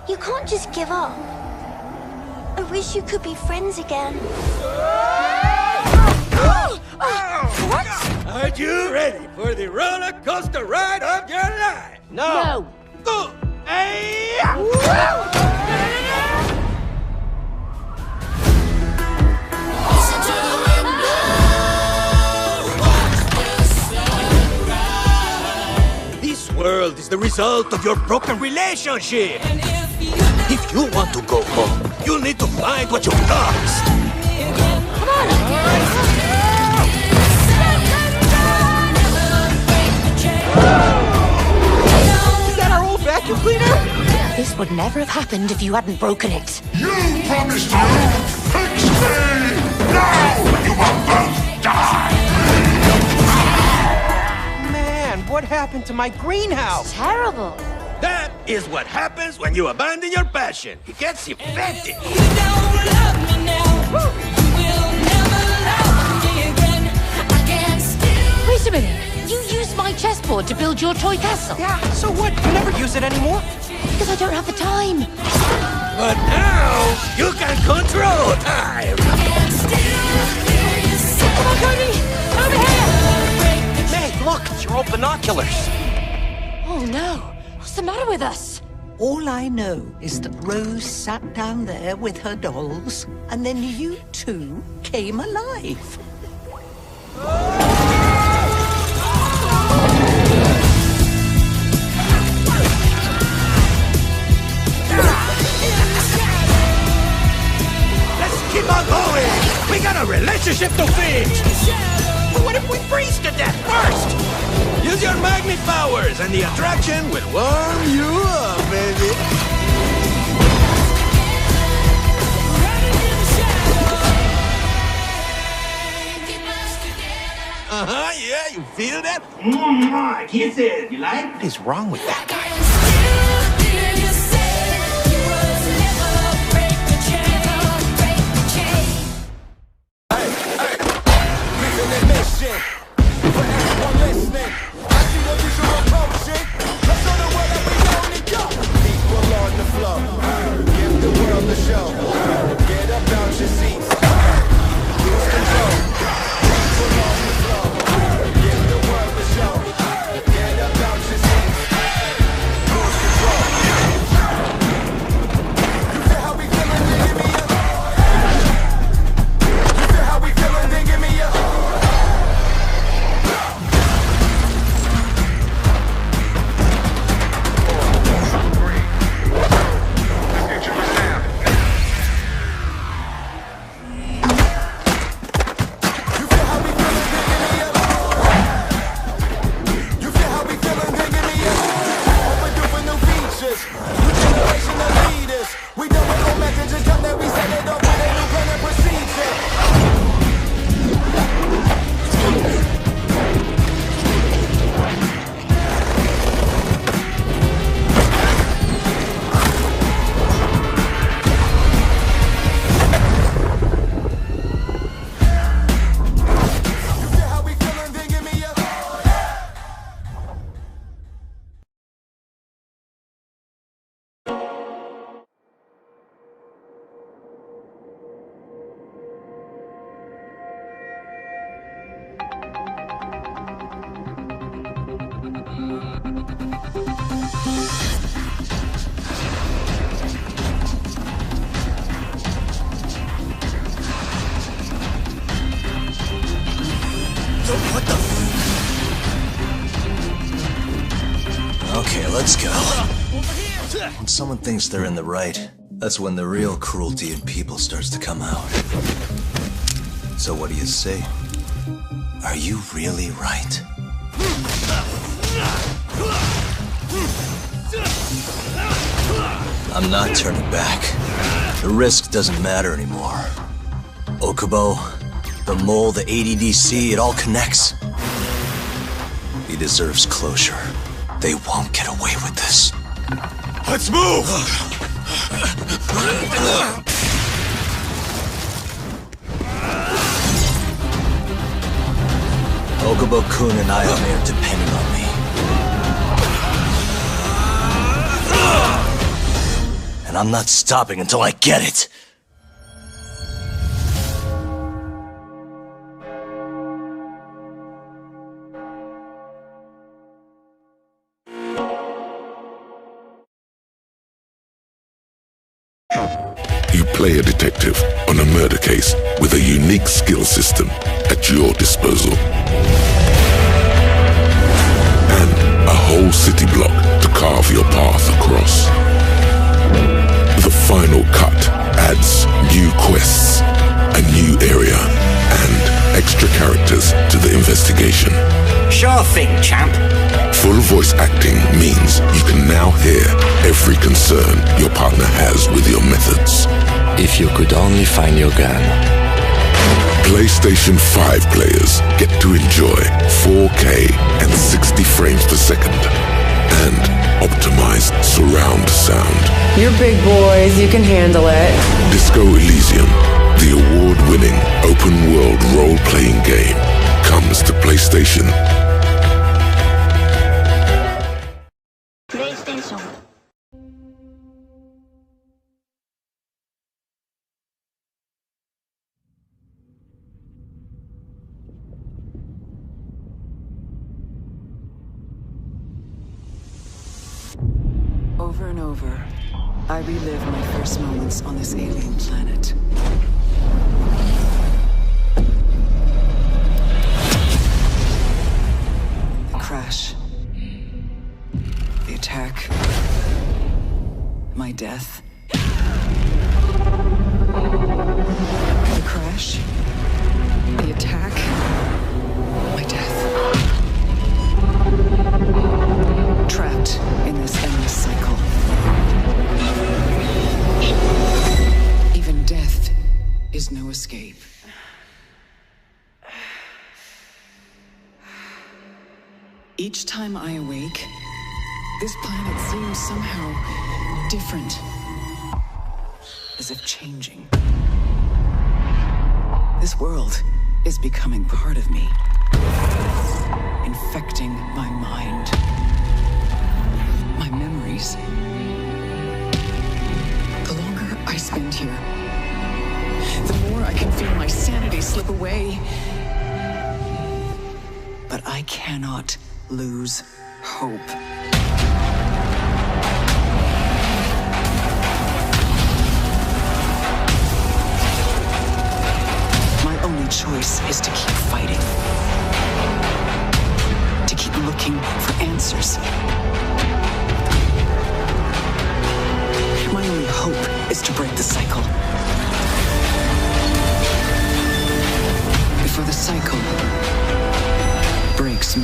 You can't just give up. I wish you could be friends again. What? Are you ready for the roller coaster ride of your life? No. Go! Hey! This world is the result of your broken relationship. If you want to go home, you'll need to find what you lost. Come on! Is that our old vacuum cleaner? This would never have happened if you hadn't broken it. You promised to fix me! Now you will both die! Man, what happened to my greenhouse? Terrible. That is what happens when you abandon your passion. It gets infected. Wait a minute. You used my chessboard to build your toy castle. Yeah, so what? You never use it anymore? Because I don't have the time. But now, you can control time. Come on, Cody! Over here! Meg, look, it's your old binoculars. Oh, no. What's the matter with us? All I know is that Rose sat down there with her dolls, and then you two came alive. Let's keep on going. We got a relationship to fix. But what if we freeze to death first? Use your magnet powers, and the attraction will warm you up, baby. Yeah, you feel that? Kisses, you like? What is wrong with that guy? Okay, let's go. When someone thinks they're in the right, that's when the real cruelty in people starts to come out. So what do you say? Are you really right? I'm not turning back. The risk doesn't matter anymore. Okubo, the mole, the ADDC, it all connects. He deserves closure. They won't get away with this. Let's move! Okubo-kun and Ayame are depending on me. and I'm not stopping until I get it. You play a detective on a murder case with a unique skill system at your disposal. And a whole city block to carve your path across. The final cut adds new quests, a new area, and extra characters to the investigation. Sure thing, champ. Full voice acting means you can now hear every concern your partner has with your methods. If you could only find your gun. PlayStation 5 players get to enjoy 4K and 60 frames per second and optimized surround sound. You're big boys, you can handle it. Disco Elysium, the award-winning open-world role-playing game, comes to PlayStation. PlayStation. Over and over, I relive my first moments on this alien planet. The crash. The attack. My death. The crash. The attack. My death. Trapped in this endless cycle. Even death is no escape. Each time I awake, this planet seems somehow different. As if changing. This world is becoming part of me. Infecting my mind. My memories. The longer I spend here, the more I can feel my sanity slip away. But I cannot lose hope. My only choice is to keep fighting. To keep looking for answers. My only hope is to break the cycle. Before the cycle breaks me.